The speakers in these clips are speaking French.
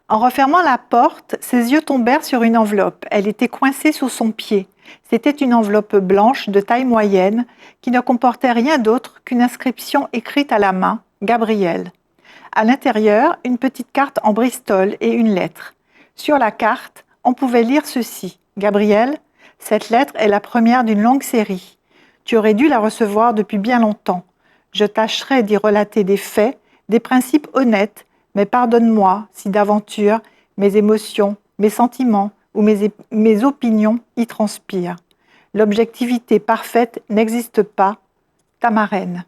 En refermant la porte, ses yeux tombèrent sur une enveloppe. Elle était coincée sous son pied. C'était une enveloppe blanche de taille moyenne qui ne comportait rien d'autre qu'une inscription écrite à la main, Gabriel. À l'intérieur, une petite carte en bristol et une lettre. Sur la carte, on pouvait lire ceci. Gabriel, cette lettre est la première d'une longue série. Tu aurais dû la recevoir depuis bien longtemps. Je tâcherai d'y relater des faits, des principes honnêtes, mais pardonne-moi si d'aventure mes émotions, mes sentiments ou mes opinions y transpirent. L'objectivité parfaite n'existe pas. Ta marraine.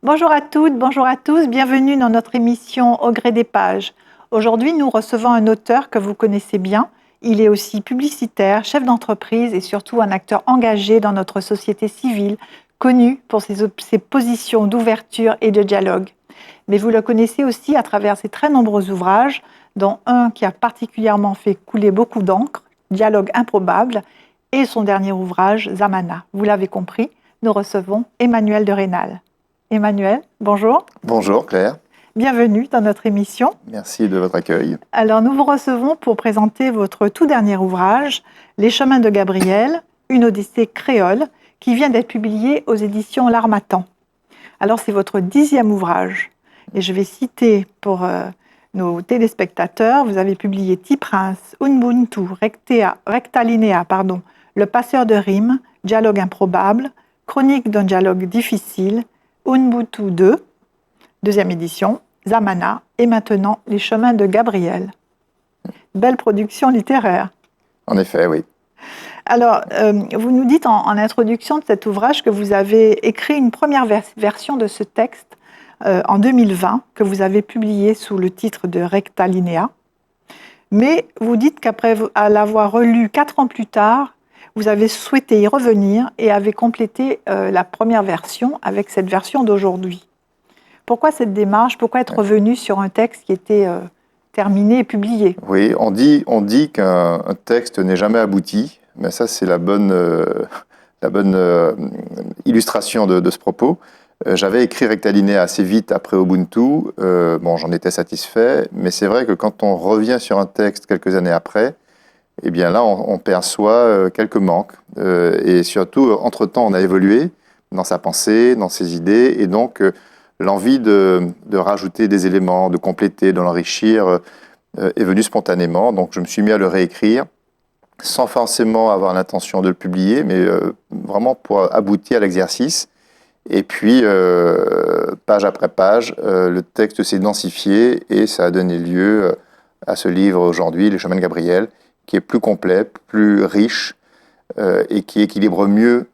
Bonjour à toutes, bonjour à tous, bienvenue dans notre émission Au gré des pages. Aujourd'hui, nous recevons un auteur que vous connaissez bien. Il est aussi publicitaire, chef d'entreprise et surtout un acteur engagé dans notre société civile, connu pour ses positions d'ouverture et de dialogue. Mais vous le connaissez aussi à travers ses très nombreux ouvrages, dont un qui a particulièrement fait couler beaucoup d'encre, Dialogue improbable, et son dernier ouvrage, Zamana. Vous l'avez compris, nous recevons Emmanuel de Rênal. Emmanuel, bonjour. Bonjour Claire. Bienvenue dans notre émission. Merci de votre accueil. Alors nous vous recevons pour présenter votre tout dernier ouvrage, Les chemins de Gabriel, une odyssée créole, qui vient d'être publié aux éditions L'Harmattan. Alors c'est votre 10e ouvrage, et je vais citer pour nos téléspectateurs, vous avez publié T-Prince, Ubuntu, Rectalinea, Le passeur de rimes, Dialogue improbable, Chronique d'un dialogue difficile, Ubuntu 2, 2e édition, Zamana, et maintenant Les chemins de Gabriel. Belle production littéraire. En effet, oui. Alors, vous nous dites en introduction de cet ouvrage que vous avez écrit une première version de ce texte en 2020, que vous avez publié sous le titre de Rectalinea. Mais vous dites qu'après l'avoir relu 4 ans plus tard, vous avez souhaité y revenir et avez complété la première version avec cette version d'aujourd'hui. Pourquoi cette démarche? Pourquoi être revenu sur un texte qui était terminé et publié? Oui, on dit qu'un texte n'est jamais abouti, mais ça c'est la bonne illustration de ce propos. J'avais écrit Rectalinea assez vite après Ubuntu, j'en étais satisfait, mais c'est vrai que quand on revient sur un texte quelques années après, eh bien là on perçoit quelques manques, et surtout entre-temps on a évolué dans sa pensée, dans ses idées, et donc l'envie de rajouter des éléments, de compléter, de l'enrichir est venue spontanément. Donc je me suis mis à le réécrire sans forcément avoir l'intention de le publier, mais vraiment pour aboutir à l'exercice. Et puis, page après page, le texte s'est densifié et ça a donné lieu à ce livre aujourd'hui, Les chemins de Gabriel, qui est plus complet, plus riche et qui équilibre mieux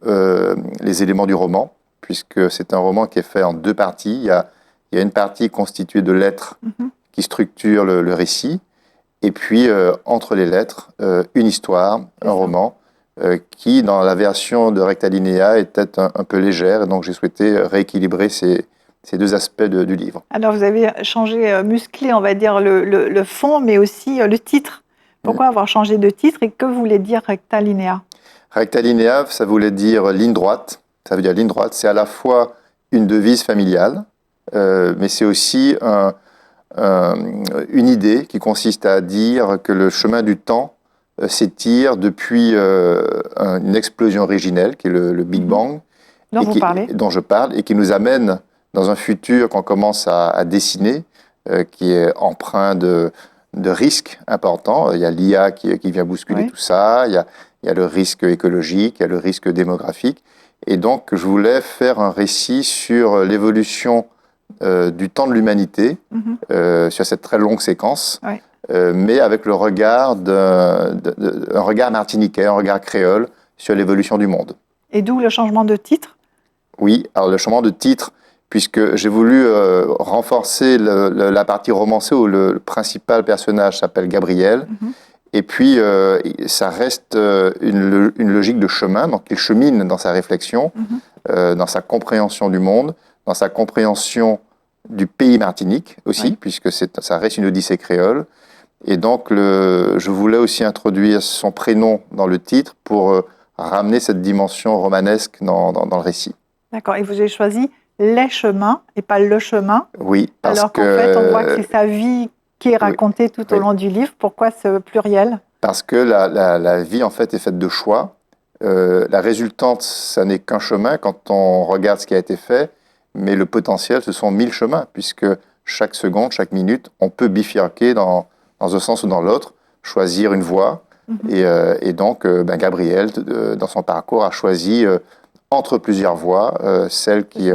les éléments du roman, puisque c'est un roman qui est fait en 2 parties. Il y a une partie constituée de lettres qui structure le récit, et puis entre les lettres, une histoire, un roman, qui dans la version de Rectalinea était un peu légère, et donc j'ai souhaité rééquilibrer ces 2 aspects du livre. Alors vous avez changé, musclé on va dire le fond, mais aussi le titre. Pourquoi avoir changé de titre et que voulait dire Rectalinea? Rectalinea, ça voulait dire ligne droite. Ça veut dire ligne droite, c'est à la fois une devise familiale, mais c'est aussi une idée qui consiste à dire que le chemin du temps s'étire depuis une explosion originelle, qui est le Big Bang, dont je parle, et qui nous amène dans un futur qu'on commence à dessiner, qui est empreint de risques importants. Il y a l'IA qui vient bousculer tout ça, il y a le risque écologique, il y a le risque démographique. Et donc, je voulais faire un récit sur l'évolution du temps de l'humanité, sur cette très longue séquence, mais avec le regard un regard martiniquais, un regard créole sur l'évolution du monde. Et d'où le changement de titre? Oui, alors le changement de titre, puisque j'ai voulu renforcer la partie romancée où le principal personnage s'appelle Gabriel, Et puis, ça reste une logique de chemin. Donc, il chemine dans sa réflexion, dans sa compréhension du monde, dans sa compréhension du pays Martinique aussi, puisque ça reste une odyssée créole. Et donc, je voulais aussi introduire son prénom dans le titre pour ramener cette dimension romanesque dans le récit. D'accord. Et vous avez choisi les chemins et pas le chemin. Oui, parce alors qu'en fait, on voit que c'est sa vie qui est racontée tout au long du livre. Pourquoi ce pluriel? Parce que la vie, en fait, est faite de choix. La résultante, ça n'est qu'un chemin quand on regarde ce qui a été fait, mais le potentiel, ce sont 1000 chemins, puisque chaque seconde, chaque minute, on peut bifurquer dans un sens ou dans l'autre, choisir une voie. Et donc, Gabriel, dans son parcours, a choisi entre plusieurs voies, celle qui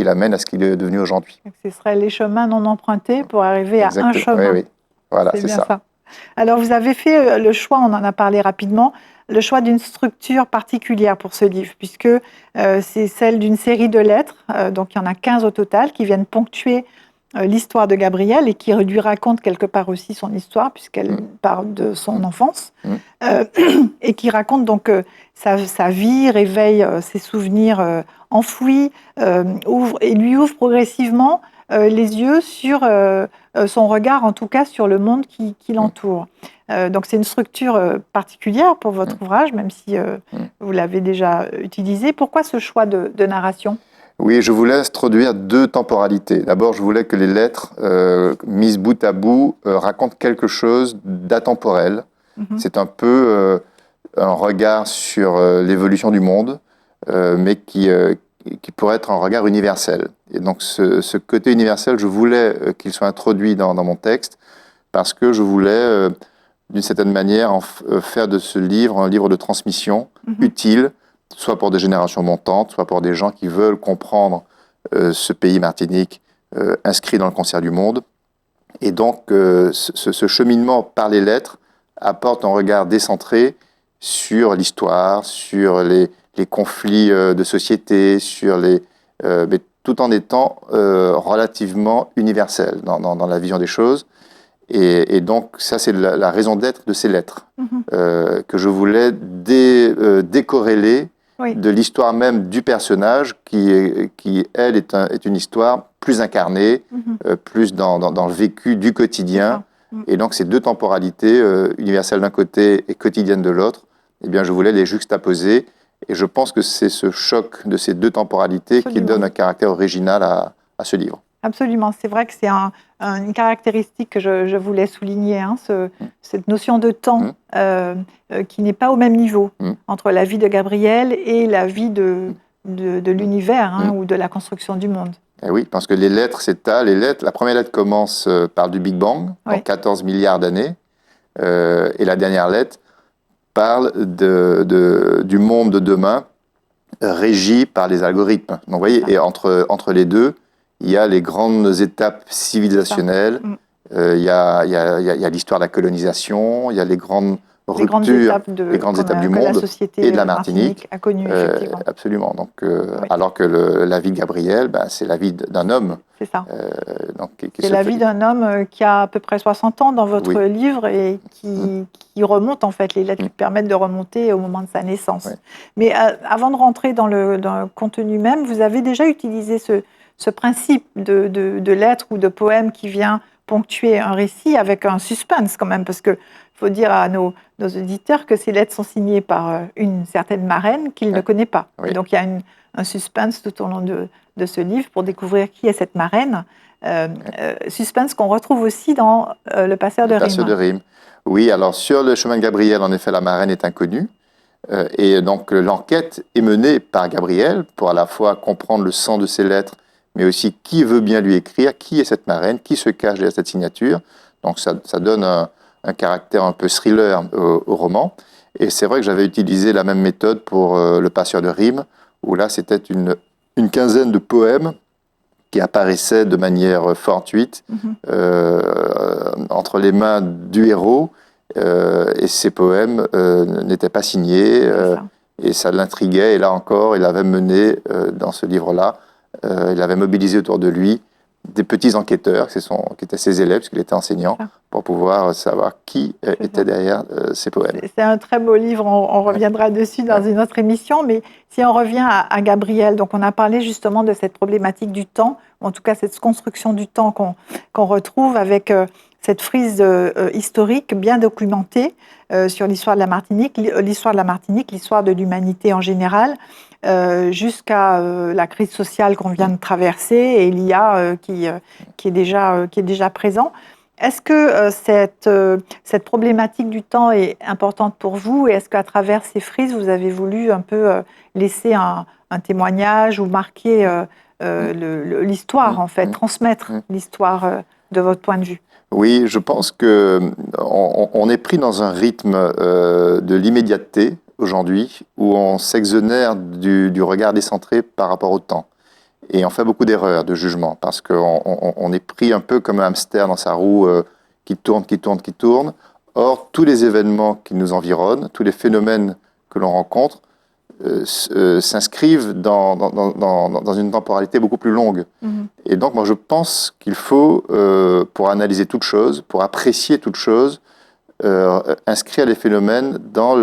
l'amène à ce qu'il est devenu aujourd'hui. Ce serait les chemins non empruntés pour arriver à un chemin. Oui. Voilà, c'est ça. Alors, vous avez fait le choix, on en a parlé rapidement, le choix d'une structure particulière pour ce livre, puisque c'est celle d'une série de lettres, donc il y en a 15 au total, qui viennent ponctuer l'histoire de Gabriel et qui lui raconte quelque part aussi son histoire, puisqu'elle parle de son enfance, et qui raconte donc sa vie, réveille ses souvenirs enfouis, et lui ouvre progressivement les yeux sur son regard, en tout cas sur le monde qui l'entoure. Donc c'est une structure particulière pour votre ouvrage, même si vous l'avez déjà utilisé. Pourquoi ce choix de narration ? Oui, je voulais introduire 2 temporalités. D'abord, je voulais que les lettres, mises bout à bout, racontent quelque chose d'atemporel. C'est un peu un regard sur l'évolution du monde, mais qui pourrait être un regard universel. Et donc, ce côté universel, je voulais qu'il soit introduit dans mon texte, parce que je voulais, d'une certaine manière, faire de ce livre un livre de transmission utile, soit pour des générations montantes, soit pour des gens qui veulent comprendre ce pays Martinique inscrit dans le concert du monde. Et donc, ce cheminement par les lettres apporte un regard décentré sur l'histoire, sur les conflits de société, mais tout en étant relativement universel dans la vision des choses. Et donc, ça, c'est la raison d'être de ces lettres, que je voulais décorréler de l'histoire même du personnage, qui elle, est une histoire plus incarnée, plus dans le vécu du quotidien. Et donc, ces 2 temporalités, universelles d'un côté et quotidienne de l'autre, eh bien, je voulais les juxtaposer. Et je pense que c'est ce choc de ces 2 temporalités qui donne un caractère original à ce livre. Absolument, c'est vrai que c'est une caractéristique que je voulais souligner, cette notion de temps qui n'est pas au même niveau entre la vie de Gabriel et la vie de l'univers ou de la construction du monde. Et oui, parce que les lettres s'étalent. La première lettre commence par du Big Bang, dans 14 milliards d'années, et la dernière lettre parle du monde de demain, régi par les algorithmes. Donc, vous voyez, et entre les deux, il y a les grandes étapes civilisationnelles, il y a l'histoire de la colonisation, il y a les grandes ruptures, les grandes étapes du monde et de la Martinique. A connu, effectivement. Absolument. Donc, alors que la vie de Gabriel, c'est la vie d'un homme. C'est ça. C'est la vie d'un homme qui a à peu près 60 ans dans votre livre et qui remonte, en fait. Les lettres lui permettent de remonter au moment de sa naissance. Mais avant de rentrer dans le contenu même, vous avez déjà utilisé ce principe de lettres ou de poèmes qui vient ponctuer un récit avec un suspense quand même, parce qu'il faut dire à nos auditeurs que ces lettres sont signées par une certaine marraine qu'il ne connaît pas. Et donc il y a un suspense tout au long de ce livre pour découvrir qui est cette marraine. Suspense qu'on retrouve aussi dans Le Passeur de Rime. Le Passeur de Rime. Oui, alors sur le chemin de Gabriel, en effet, la marraine est inconnue. Et donc l'enquête est menée par Gabriel pour à la fois comprendre le sens de ses lettres, mais aussi qui veut bien lui écrire, qui est cette marraine, qui se cache derrière cette signature. Donc ça donne un caractère un peu thriller au roman. Et c'est vrai que j'avais utilisé la même méthode pour Le Passeur de Rime, où là c'était une quinzaine de poèmes qui apparaissaient de manière fortuite entre les mains du héros, et ces poèmes n'étaient pas signés, et ça l'intriguait. Et là encore, il avait mené dans ce livre-là, il avait mobilisé autour de lui des petits enquêteurs, qui étaient ses élèves, puisqu'il était enseignant, pour pouvoir savoir qui était derrière ces poèmes. C'est un très beau livre, on reviendra dessus dans une autre émission, mais si on revient à Gabriel, donc on a parlé justement de cette problématique du temps, en tout cas cette construction du temps qu'on retrouve avec cette frise historique bien documentée sur l'histoire de la Martinique, l'histoire de l'humanité en général, jusqu'à la crise sociale qu'on vient de traverser et l'IA qui est déjà présent. Est-ce que cette problématique du temps est importante pour vous et est-ce qu'à travers ces frises, vous avez voulu un peu laisser un témoignage ou marquer l'histoire, en fait, transmettre l'histoire de votre point de vue? Oui, je pense qu'on est pris dans un rythme de l'immédiateté aujourd'hui où on s'exonère du regard décentré par rapport au temps. Et on fait beaucoup d'erreurs de jugement parce qu'on est pris un peu comme un hamster dans sa roue qui tourne. Or, tous les événements qui nous environnent, tous les phénomènes que l'on rencontre s'inscrivent dans une temporalité beaucoup plus longue. Et donc, moi, je pense qu'il faut, pour analyser toute chose, pour apprécier toute chose, inscrire les phénomènes dans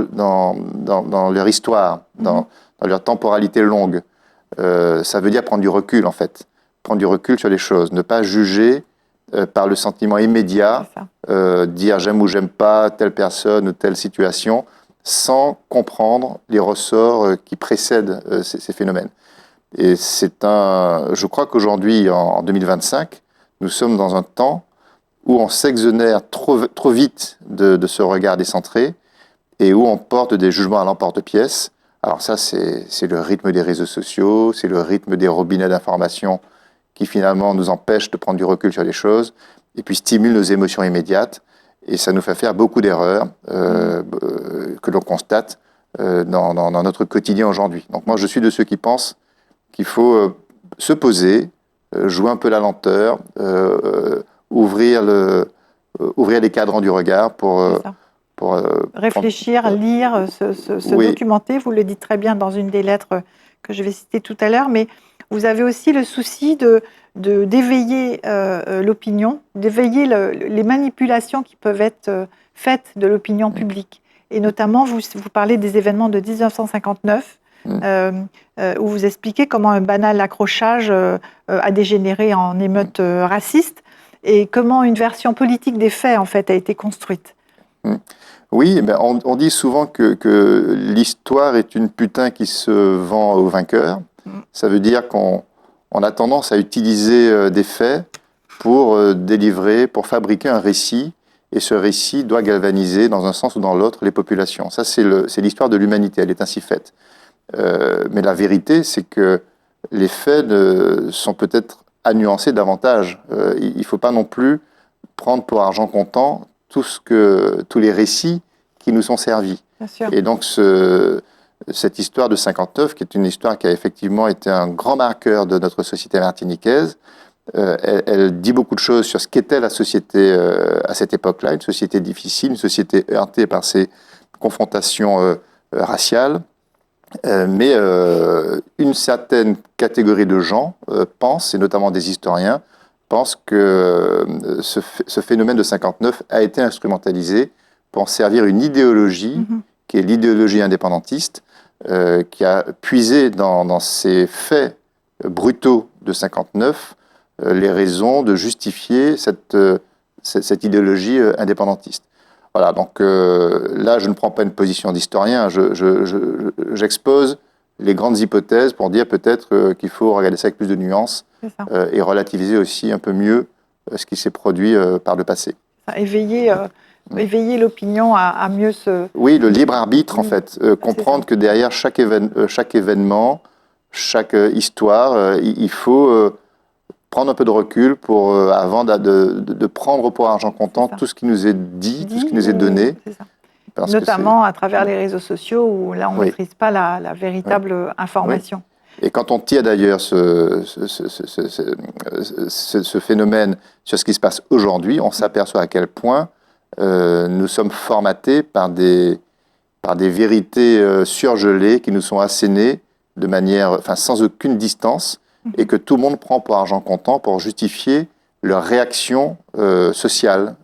leur histoire, dans leur temporalité longue. Ça veut dire prendre du recul, en fait. Prendre du recul sur les choses. Ne pas juger par le sentiment immédiat, dire j'aime ou j'aime pas telle personne ou telle situation, sans comprendre les ressorts qui précèdent ces phénomènes. Et je crois qu'aujourd'hui, en 2025, nous sommes dans un temps où on s'exonère trop vite de ce regard décentré et où on porte des jugements à l'emporte-pièce. Alors ça, c'est le rythme des réseaux sociaux, c'est le rythme des robinets d'information qui finalement nous empêchent de prendre du recul sur les choses et puis stimulent nos émotions immédiates. Et ça nous fait faire beaucoup d'erreurs que l'on constate dans notre quotidien aujourd'hui. Donc moi, je suis de ceux qui pensent qu'il faut se poser, jouer un peu la lenteur, ouvrir les cadrans du regard pour réfléchir, lire, se documenter. Vous le dites très bien dans une des lettres que je vais citer tout à l'heure, mais vous avez aussi le souci d'éveiller l'opinion, d'éveiller les manipulations qui peuvent être faites de l'opinion publique. Et notamment, vous parlez des événements de 1959, où vous expliquez comment un banal accrochage a dégénéré en émeute raciste et comment une version politique des faits, en fait, a été construite. Oui, mais on dit souvent que l'histoire est une putain qui se vend aux vainqueurs. Ça veut dire qu'on a tendance à utiliser des faits pour délivrer, pour fabriquer un récit, et ce récit doit galvaniser dans un sens ou dans l'autre les populations. Ça, c'est l'histoire de l'humanité, elle est ainsi faite. Mais la vérité, c'est que les faits sont peut-être à nuancer davantage. Il ne faut pas non plus prendre pour argent comptant tous les récits qui nous sont servis. Bien sûr. Et donc, cette histoire de 59, qui est une histoire qui a effectivement été un grand marqueur de notre société martiniquaise, elle dit beaucoup de choses sur ce qu'était la société à cette époque-là, une société difficile, une société heurtée par ces confrontations raciales. Mais une certaine catégorie de gens pensent, et notamment des historiens, pensent que ce phénomène de 59 a été instrumentalisé pour en servir une idéologie, qui est l'idéologie indépendantiste, qui a puisé dans ces faits brutaux de 59 les raisons de justifier cette idéologie indépendantiste. Voilà, donc là, je ne prends pas une position d'historien, j'expose les grandes hypothèses pour dire peut-être qu'il faut regarder ça avec plus de nuances et relativiser aussi un peu mieux ce qui s'est produit par le passé. Éveiller l'opinion à mieux se... Oui, le libre arbitre, en fait. Comprendre que derrière chaque événement, chaque histoire, il faut prendre un peu de recul avant de prendre pour argent comptant tout ce qui nous est dit, tout ce qui nous est donné. Notamment à travers les réseaux sociaux où là, on ne maîtrise pas la véritable information. Et quand on tire d'ailleurs ce phénomène sur ce qui se passe aujourd'hui, on s'aperçoit à quel point nous sommes formatés par des vérités surgelées qui nous sont assénées de manière, sans aucune distance, et que tout le monde prend pour argent comptant pour justifier leur réaction sociale.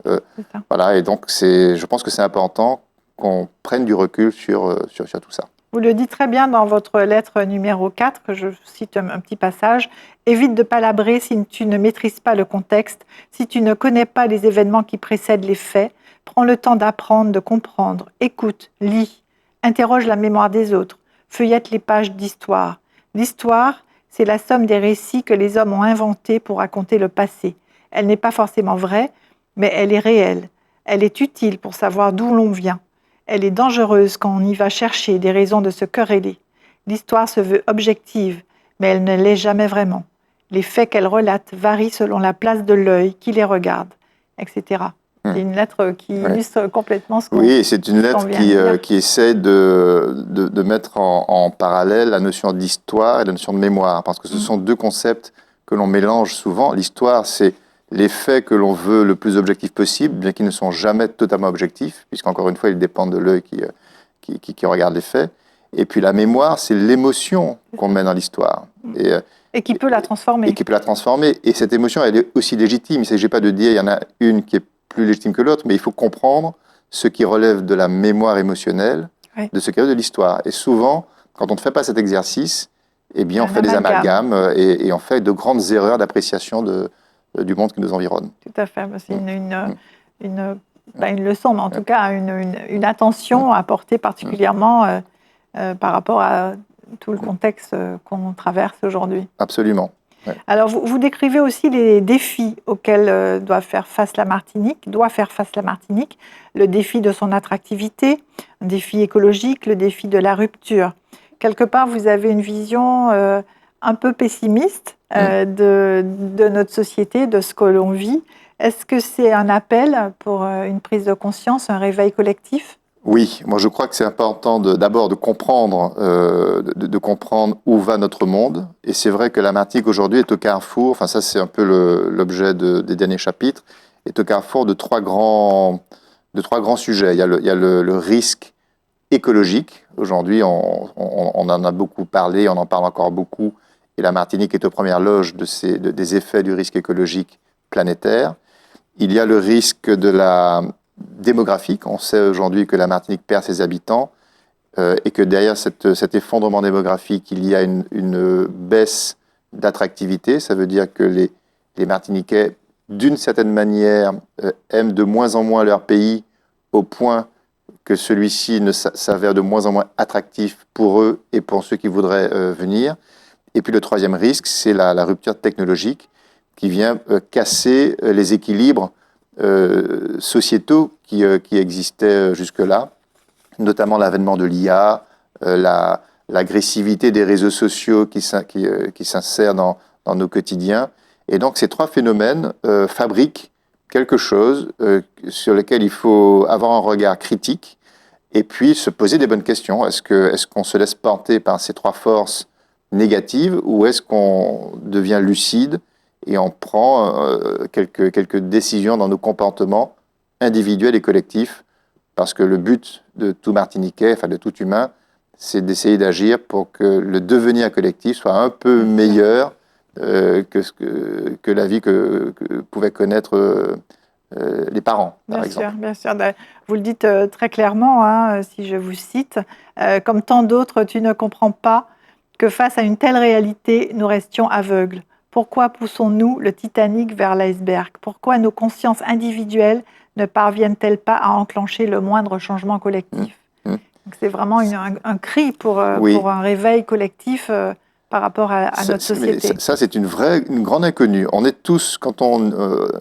Voilà, et donc je pense que c'est important qu'on prenne du recul sur tout ça. Vous le dites très bien dans votre lettre numéro 4, que je cite un petit passage. « Évite de palabrer si tu ne maîtrises pas le contexte, si tu ne connais pas les événements qui précèdent les faits. Prends le temps d'apprendre, de comprendre. Écoute, lis, interroge la mémoire des autres, feuillette les pages d'histoire. L'histoire, c'est la somme des récits que les hommes ont inventés pour raconter le passé. Elle n'est pas forcément vraie, mais elle est réelle. Elle est utile pour savoir d'où l'on vient. Elle est dangereuse quand on y va chercher des raisons de se quereller. L'histoire se veut objective, mais elle ne l'est jamais vraiment. Les faits qu'elle relate varient selon la place de l'œil qui les regarde, etc. » C'est une lettre qui illustre complètement ce qu'on Oui, c'est une lettre qui essaie de mettre en parallèle la notion d'histoire et la notion de mémoire, parce que ce sont deux concepts que l'on mélange souvent. L'histoire, c'est les faits que l'on veut le plus objectifs possible, bien qu'ils ne sont jamais totalement objectifs, puisqu'encore une fois, ils dépendent de l'œil qui regarde les faits. Et puis la mémoire, c'est l'émotion qu'on met dans l'histoire. Et qui peut la transformer. Et qui peut la transformer. Et cette émotion, elle est aussi légitime. Il ne s'agit pas de dire il y en a une qui est plus légitime que l'autre, mais il faut comprendre ce qui relève de la mémoire émotionnelle, de ce qui relève de l'histoire. Et souvent, quand on ne fait pas cet exercice, eh bien, on fait des amalgames et on fait de grandes erreurs d'appréciation du monde qui nous environne. Tout à fait. C'est pas une leçon, mais en tout cas une attention à porter particulièrement par rapport à tout le contexte qu'on traverse aujourd'hui. Absolument. Ouais. Alors, vous décrivez aussi les défis auxquels doit faire face la Martinique. Le défi de son attractivité, un défi écologique, le défi de la rupture. Quelque part, vous avez une vision un peu pessimiste de notre société, de ce que l'on vit. Est-ce que c'est un appel pour une prise de conscience, un réveil collectif ? Oui, moi je crois que c'est important d'abord de comprendre, de comprendre où va notre monde. Et c'est vrai que la Martinique aujourd'hui est au carrefour, enfin ça c'est un peu l'objet des derniers chapitres, est au carrefour de trois grands sujets. Il y a le risque écologique. Aujourd'hui, on en a beaucoup parlé, on en parle encore beaucoup. Et la Martinique est aux premières loges des effets du risque écologique planétaire. Il y a le risque de la démographique. On sait aujourd'hui que la Martinique perd ses habitants et que derrière cet effondrement démographique, il y a une baisse d'attractivité. Ça veut dire que les Martiniquais, d'une certaine manière, aiment de moins en moins leur pays au point que celui-ci s'avère de moins en moins attractif pour eux et pour ceux qui voudraient venir. Et puis le troisième risque, c'est la rupture technologique qui vient casser les équilibres sociétaux qui existaient jusque-là, notamment l'avènement de l'IA, l'agressivité des réseaux sociaux qui s'insèrent dans nos quotidiens. Et donc ces trois phénomènes fabriquent quelque chose sur lequel il faut avoir un regard critique et puis se poser des bonnes questions. Est-ce qu'on se laisse porter par ces trois forces négatives ou est-ce qu'on devient lucide et on prend quelques décisions dans nos comportements individuels et collectifs, parce que le but de tout Martiniquais, enfin de tout humain, c'est d'essayer d'agir pour que le devenir collectif soit un peu meilleur que la vie que pouvaient connaître les parents, par exemple. Bien sûr. Vous le dites très clairement, hein, si je vous cite, comme tant d'autres, tu ne comprends pas que face à une telle réalité, nous restions aveugles. Pourquoi poussons-nous le Titanic vers l'iceberg ? Pourquoi nos consciences individuelles ne parviennent-elles pas à enclencher le moindre changement collectif ? Donc c'est vraiment un cri pour un réveil collectif par rapport à notre société. Ça, c'est une grande inconnue. On est tous, quand on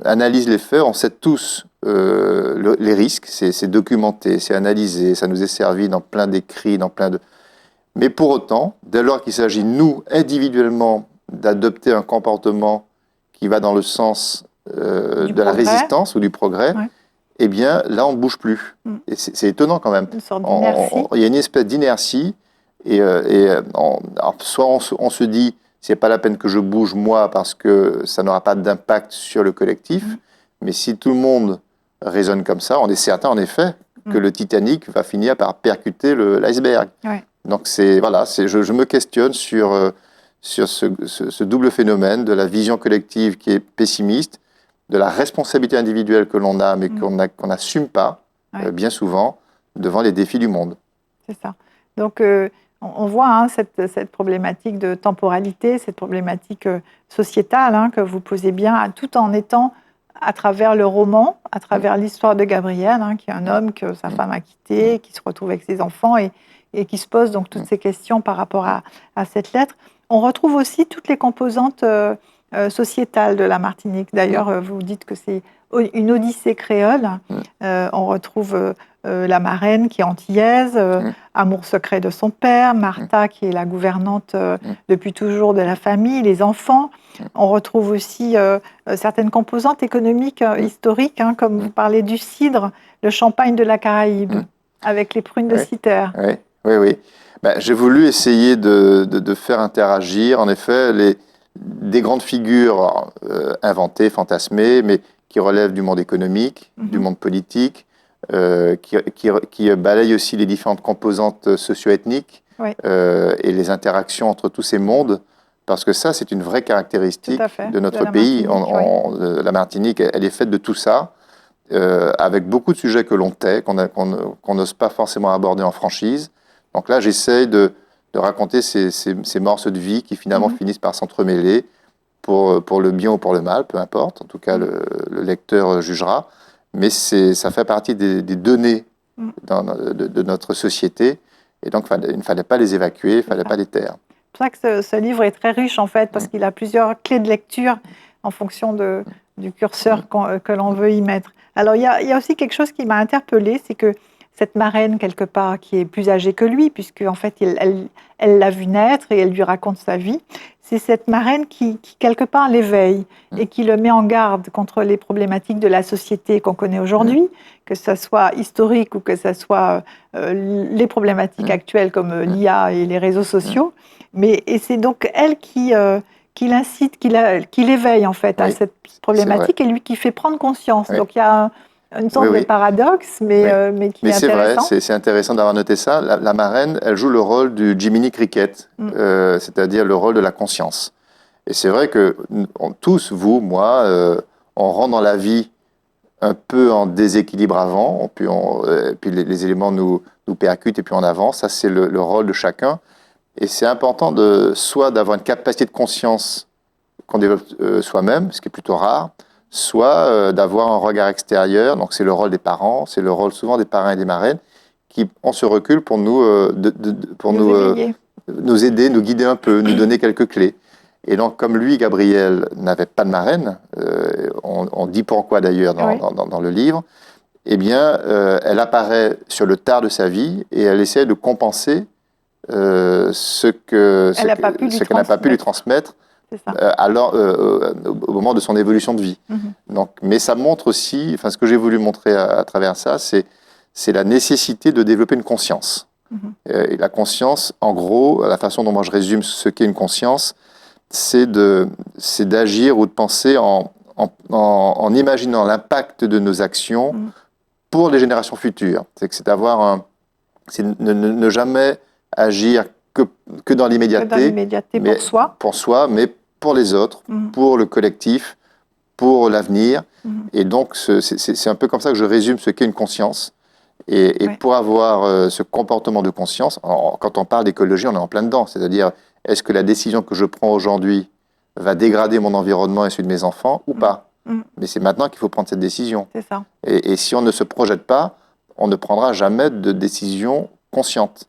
analyse les faits, on sait tous les risques. C'est documenté, c'est analysé, ça nous est servi dans plein d'écrits, dans plein de... Mais pour autant, dès lors qu'il s'agit, nous, individuellement, d'adopter un comportement qui va dans le sens de la résistance ou du progrès, eh bien, là, on ne bouge plus. Et c'est étonnant quand même. Une sorte d'inertie. Il y a une espèce d'inertie, alors, soit on se dit, c'est pas la peine que je bouge moi parce que ça n'aura pas d'impact sur le collectif, mais si tout le monde raisonne comme ça, on est certain, en effet, que le Titanic va finir par percuter l'iceberg. Donc, je me questionne sur ce double phénomène de la vision collective qui est pessimiste, de la responsabilité individuelle que l'on a, mais qu'on n'assume pas, bien souvent, devant les défis du monde. C'est ça. Donc, on voit cette problématique de temporalité, cette problématique sociétale que vous posez bien, tout en étant à travers le roman, à travers l'histoire de Gabriel, qui est un homme que sa femme a quitté, qui se retrouve avec ses enfants et qui se pose donc toutes ces questions par rapport à cette lettre. On retrouve aussi toutes les composantes sociétales de la Martinique. D'ailleurs, vous dites que c'est une odyssée créole. On retrouve la marraine qui est antillaise, amour secret de son père, Martha qui est la gouvernante depuis toujours de la famille, les enfants. On retrouve aussi certaines composantes économiques historiques, comme vous parlez du cidre, le champagne de la Caraïbe, avec les prunes de Citer. Oui. J'ai voulu essayer de faire interagir, en effet, des grandes figures inventées, fantasmées, mais qui relèvent du monde économique, du monde politique, qui balayent aussi les différentes composantes socio-ethniques et les interactions entre tous ces mondes, parce que ça, c'est une vraie caractéristique de notre pays. La Martinique, elle est faite de tout ça, avec beaucoup de sujets que l'on tait, qu'on n'ose pas forcément aborder en franchise. Donc là, j'essaye de raconter ces morceaux de vie qui finalement finissent par s'entremêler pour le bien ou pour le mal, peu importe. En tout cas, le lecteur jugera. Mais ça fait partie des données de notre société. Et donc, il ne fallait pas les évacuer, il ne fallait pas les taire. C'est pour ça que ce livre est très riche, en fait, parce qu'il a plusieurs clés de lecture en fonction du curseur que l'on veut y mettre. Alors, il y a aussi quelque chose qui m'a interpellée, c'est que cette marraine, quelque part, qui est plus âgée que lui, puisque en fait, elle l'a vu naître et elle lui raconte sa vie, c'est cette marraine qui quelque part, l'éveille et qui le met en garde contre les problématiques de la société qu'on connaît aujourd'hui, que ce soit historique ou que ce soit les problématiques actuelles comme l'IA et les réseaux sociaux. Et c'est donc elle qui l'incite, qui l'éveille en fait à cette problématique et lui qui fait prendre conscience. Donc il y a une sorte de paradoxe, mais qui est intéressant. C'est vrai, c'est intéressant d'avoir noté ça. La marraine, elle joue le rôle du Jiminy Cricket, c'est-à-dire le rôle de la conscience. Et c'est vrai que tous, vous, moi, on rentre dans la vie un peu en déséquilibre avant, puis les éléments nous percutent et puis on avance. Ça, c'est le rôle de chacun. Et c'est important soit d'avoir une capacité de conscience qu'on développe soi-même, ce qui est plutôt rare, soit d'avoir un regard extérieur. Donc c'est le rôle des parents, c'est le rôle souvent des parrains et des marraines qui ont ce recul pour nous aider, nous guider un peu, nous donner quelques clés. Et donc comme lui, Gabriel, n'avait pas de marraine, on dit pourquoi d'ailleurs dans le livre, eh bien elle apparaît sur le tard de sa vie et elle essaie de compenser ce qu'elle n'a pas pu lui transmettre au moment de son évolution de vie. Donc, mais ça montre aussi, ce que j'ai voulu montrer à travers ça, c'est la nécessité de développer une conscience. Et la conscience, en gros, la façon dont moi je résume ce qu'est une conscience, c'est d'agir ou de penser en imaginant l'impact de nos actions pour les générations futures. C'est d'avoir ne jamais agir que dans l'immédiateté, pour soi, mais pour les autres, pour le collectif, pour l'avenir. Et donc, c'est un peu comme ça que je résume ce qu'est une conscience. Et pour avoir ce comportement de conscience, quand on parle d'écologie, on est en plein dedans. C'est-à-dire, est-ce que la décision que je prends aujourd'hui va dégrader mon environnement et celui de mes enfants ou pas? Mais c'est maintenant qu'il faut prendre cette décision. C'est ça. Et si on ne se projette pas, on ne prendra jamais de décision consciente.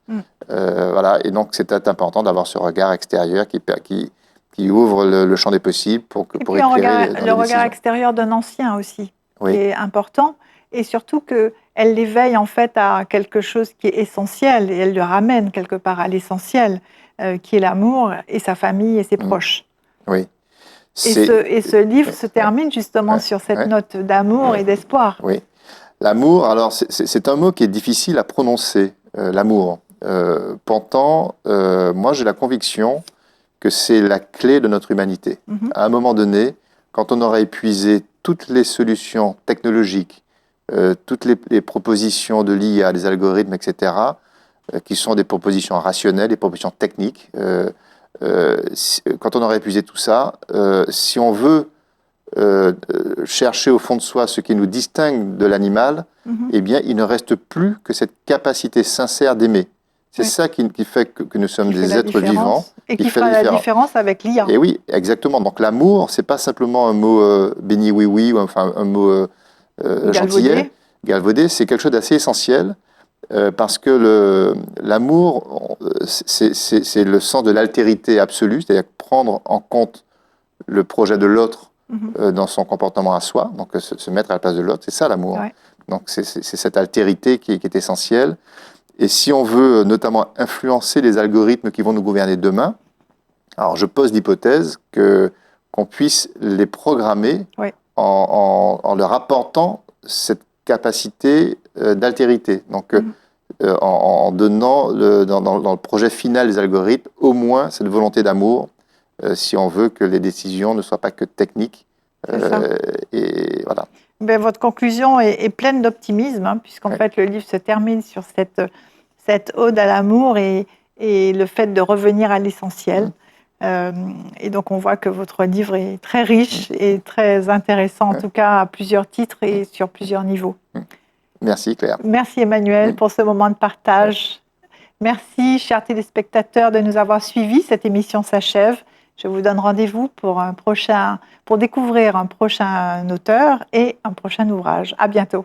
Voilà. Et donc, c'est important d'avoir ce regard extérieur qui ouvre le champ des possibles pour éclairer le regard extérieur d'un ancien aussi, qui est important. Et surtout qu'elle l'éveille en fait à quelque chose qui est essentiel et elle le ramène quelque part à l'essentiel, qui est l'amour et sa famille et ses proches. Oui. Et ce livre se termine justement sur cette note d'amour et d'espoir. Oui. L'amour, alors c'est un mot qui est difficile à prononcer, l'amour. Pourtant, moi j'ai la conviction que c'est la clé de notre humanité. À un moment donné, quand on aura épuisé toutes les solutions technologiques, toutes les propositions de l'IA, des algorithmes, etc., qui sont des propositions rationnelles, des propositions techniques, quand on aura épuisé tout ça, si on veut chercher au fond de soi ce qui nous distingue de l'animal, eh bien, il ne reste plus que cette capacité sincère d'aimer. C'est ça qui fait que nous sommes des êtres vivants. Et qui fera la différence avec l'IA. Et oui, exactement. Donc l'amour, c'est pas simplement un mot béni oui oui, ou enfin un mot gentillet, galvaudé, c'est quelque chose d'assez essentiel. Parce que l'amour, c'est le sens de l'altérité absolue, c'est-à-dire prendre en compte le projet de l'autre dans son comportement à soi, donc se mettre à la place de l'autre, c'est ça l'amour. Ouais. Donc c'est cette altérité qui est essentielle. Et si on veut notamment influencer les algorithmes qui vont nous gouverner demain, alors je pose l'hypothèse qu'on puisse les programmer en leur apportant cette capacité d'altérité. Donc en donnant dans le projet final des algorithmes au moins cette volonté d'amour, si on veut que les décisions ne soient pas que techniques. Et voilà. Ben, votre conclusion est pleine d'optimisme, puisqu'en fait le livre se termine sur cette ode à l'amour et le fait de revenir à l'essentiel. Et donc on voit que votre livre est très riche et très intéressant, en tout cas à plusieurs titres et sur plusieurs niveaux. Merci Claire. Merci Emmanuel pour ce moment de partage. Merci chers téléspectateurs de nous avoir suivis. Cette émission s'achève. Je vous donne rendez-vous pour découvrir un prochain auteur et un prochain ouvrage. À bientôt.